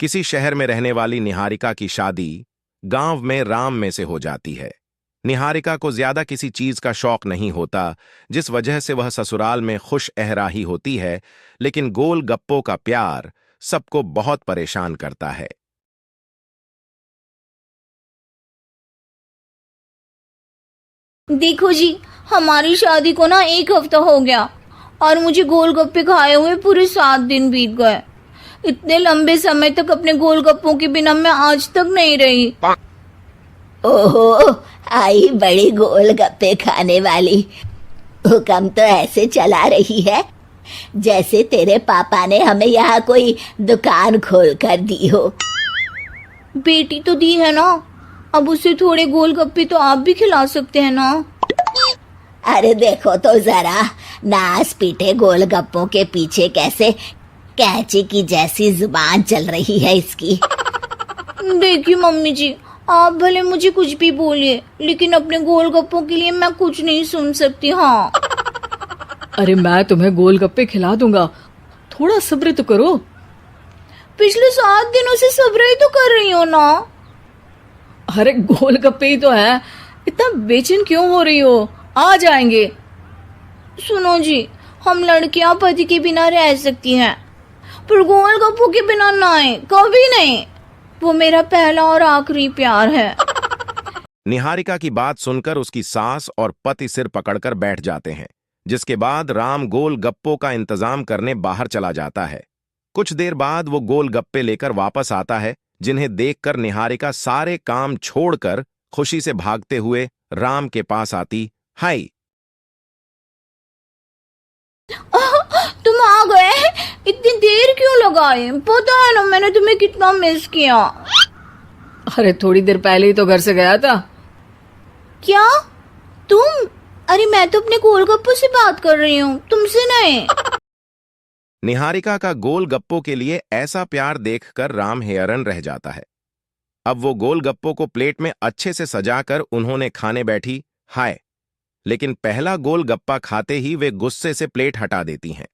किसी शहर में रहने वाली निहारिका की शादी गांव में राम में से हो जाती है। निहारिका को ज्यादा किसी चीज का शौक नहीं होता, जिस वजह से वह ससुराल में खुश एहराही होती है, लेकिन गोल गप्पों का प्यार सबको बहुत परेशान करता है। देखो जी, हमारी शादी को ना 1 हफ्ता हो गया और मुझे गोलगप्पे खाए हुए पूरे 7 दिन बीत गए। इतने लंबे समय तक अपने गोलगप्पों के बिना मैं आज तक नहीं रही। ओहो, आई बड़ी गोलगप्पे खाने वाली। हुक्म तो ऐसे चला रही है जैसे तेरे पापा ने हमें यहाँ कोई दुकान खोल कर दी हो। बेटी तो दी है ना, अब उसे थोड़े गोलगप्पे तो आप भी खिला सकते हैं ना। अरे देखो तो जरा, नास पीटे गोलगप्पों के पीछे कैसे कैंची की जैसी जुबान चल रही है इसकी। देखिए मम्मी जी, आप भले मुझे कुछ भी बोलिए, लेकिन अपने गोलगप्पों के लिए मैं कुछ नहीं सुन सकती। हाँ, अरे मैं तुम्हें गोलगप्पे खिला दूंगा, थोड़ा सब्र तो करो। पिछले 7 दिनों से सब्र ही तो कर रही हो ना। अरे गोलगप्पे ही तो है, इतना बेचैन क्यों हो रही हो? आ जाएंगे। सुनो जी, हम लड़कियां पति के बिना रह सकती हैं, पर गोलगप्पों के बिना नहीं, कभी नहीं। वो मेरा पहला और आखिरी प्यार है। निहारिका की बात सुनकर उसकी सास और पति सिर पकड़कर बैठ जाते हैं, जिसके बाद राम गोल गप्पों का इंतजाम करने बाहर चला जाता है। कुछ देर बाद वो गोल गप्पे लेकर वापस आता है, जिन्हें देखकर निहारिका सारे काम छोड़कर खुशी से भागते हुए राम के पास आती। हाय, तुम आ गए? इतनी देर क्यों लगाई? पता है ना मैंने तुम्हें कितना मिस किया। अरे थोड़ी देर पहले ही तो घर से गया था। क्या तुम? अरे मैं तो अपने गोलगप्पों से बात कर रही हूँ, तुमसे नहीं। निहारिका का गोल गप्पों के लिए ऐसा प्यार देखकर राम हैरान रह जाता है। अब वो गोल गप्पों को प्लेट में अच्छे से सजाकर उन्होंने खाने बैठी। हाय, लेकिन पहला गोल गप्पा खाते ही वे गुस्से से प्लेट हटा देती हैं।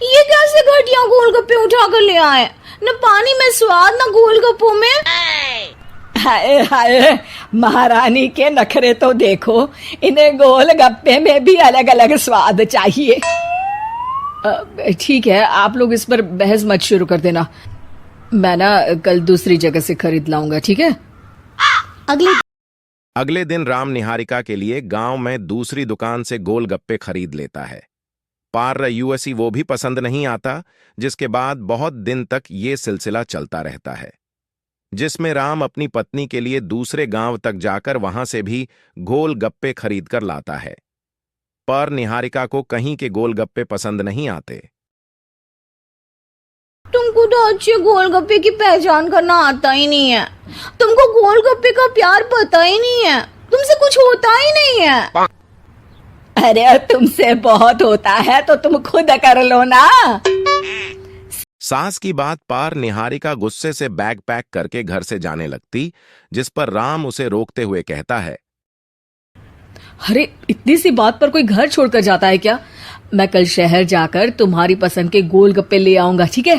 ये कैसे घटिया गोलगप्पे उठाकर ले आए? न पानी में स्वाद, न गोलगप्पों में। हाय हाय, महारानी के नखरे तो देखो, इन्हें गोलगप्पे में भी अलग अलग स्वाद चाहिए। ठीक है, आप लोग इस पर बहस मत शुरू कर देना। मैं ना कल दूसरी जगह से खरीद लाऊंगा, ठीक है? अगले दिन राम निहारिका के लिए गांव में दूसरी दुकान से गोलगप्पे खरीद लेता है। पार यूएसई वो भी पसंद नहीं आता, जिसके बाद बहुत दिन तक ये सिलसिला चलता रहता है, जिसमें राम अपनी पत्नी के लिए दूसरे गांव तक जाकर वहां से भी गोलगप्पे खरीद कर लाता है। पर निहारिका को कहीं के गोलगप्पे पसंद नहीं आते। तुमको तो अच्छे गोलगप्पे की पहचान करना आता ही नहीं है। तुमको गोलगप्पे का प्यार पता ही नहीं है, तुमसे कुछ होता ही नहीं है। अरे तुमसे बहुत होता है तो तुम खुद कर लो ना। सास की बात पार निहारिका गुस्से से बैग पैक करके घर से जाने लगती, जिस पर राम उसे रोकते हुए कहता है। अरे इतनी सी बात पर कोई घर छोड़कर जाता है क्या? मैं कल शहर जाकर तुम्हारी पसंद के गोलगप्पे ले आऊंगा, ठीक है?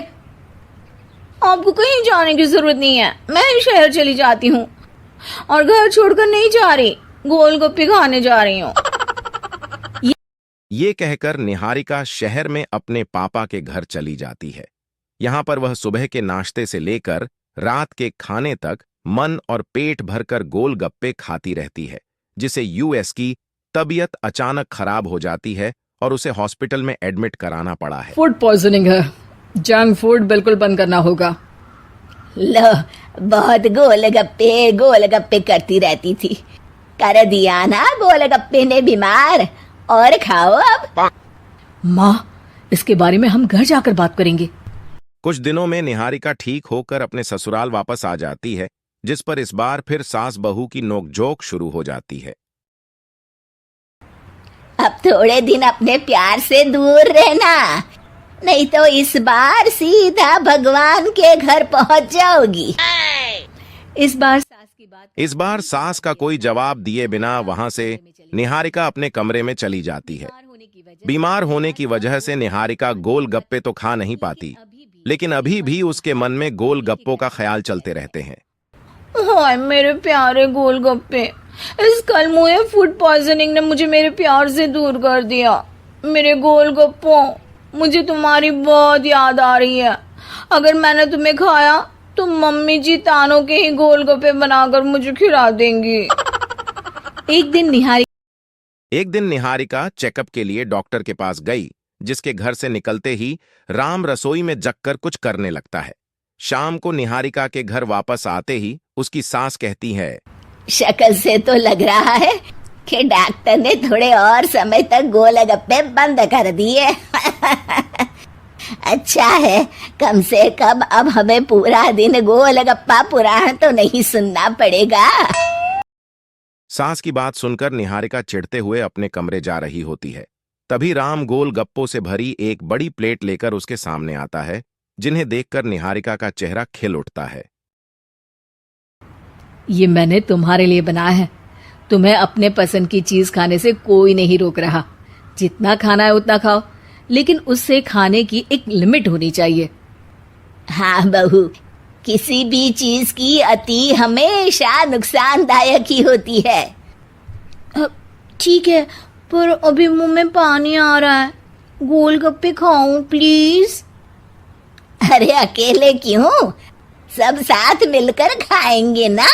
आपको कहीं जाने की जरूरत नहीं है, मैं ही शहर चली जाती हूँ और घर छोड़कर नहीं जा रही, गोलगप्पे खाने जा रही हूँ। ये कहकर निहारिका शहर में अपने पापा के घर चली जाती है। यहाँ पर वह सुबह के नाश्ते से लेकर रात के खाने तक मन और पेट भरकर गोलगप्पे खाती रहती है, जिसे यूएस की तबीयत अचानक खराब हो जाती है और उसे हॉस्पिटल में एडमिट कराना पड़ा है। फूड पॉइजनिंग है, जंक फूड बिल्कुल बंद करना होगा। लो, बहुत गोलगप्पे गोलगप्पे करती रहती थी, कर दिया ना गोलगप्पे ने बीमार। और खाओ अब। माँ, इसके बारे में हम घर जाकर बात करेंगे। कुछ दिनों में निहारिका ठीक होकर अपने ससुराल वापस आ जाती है, जिस पर इस बार फिर सास बहू की नोकझोंक शुरू हो जाती है। अब थोड़े दिन अपने प्यार से दूर रहना, नहीं तो इस बार सीधा भगवान के घर पहुंच जाओगी। इस बार सास का कोई जवाब दिए बिना वहां से निहारिका अपने कमरे में चली जाती है। बीमार होने की वजह से निहारिका गोलगप्पे तो खा नहीं पाती, लेकिन अभी भी उसके मन में गोलगप्पों का ख्याल चलते रहते हैं। हाय मेरे प्यारे गोलगप्पे, इस कल मुझे फूड पॉइजनिंग ने मुझे मेरे प्यार से दूर कर दिया। मेरे गोलगप्पों, मुझे तुम्हारी बहुत याद आ रही है। अगर मैंने तुम्हें खाया तो मम्मी जी तानों के ही गोलगप्पे बनाकर मुझे खिला देंगी। एक दिन निहारिका चेकअप के लिए डॉक्टर के पास गई, जिसके घर से निकलते ही राम रसोई में जगकर कुछ करने लगता है। शाम को निहारिका के घर वापस आते ही उसकी सास कहती है, शक्ल से तो लग रहा है कि डॉक्टर ने थोड़े और समय तक गोलगप्पे बंद कर दिए। अच्छा है, कम से कम अब हमें पूरा दिन गोलगप्पा पुराण तो नहीं सुनना पड़ेगा। सास की बात सुनकर निहारिका चिढ़ते हुए अपने कमरे जा रही होती है। तभी राम गोलगप्पों से भरी एक बड़ी प्लेट लेकर उसके सामने आता है, जिन्हें देखकर निहारिका का चेहरा खिल उठता है। ये मैंने तुम्हारे लिए बनाया है। तुम्हें अपने पसंद की चीज खाने से कोई नहीं रोक रहा। जितना खाना है उतना खाओ, लेकिन उससे खाने की एक लिमिट होनी चाहिए। हाँ बहू, किसी भी चीज की अति हमेशा नुकसानदायक ही होती है। ठीक है, पर अभी मुंह में पानी आ रहा है। गोलगप्पे खाऊं प्लीज? अरे अकेले क्यों, सब साथ मिलकर खाएंगे ना।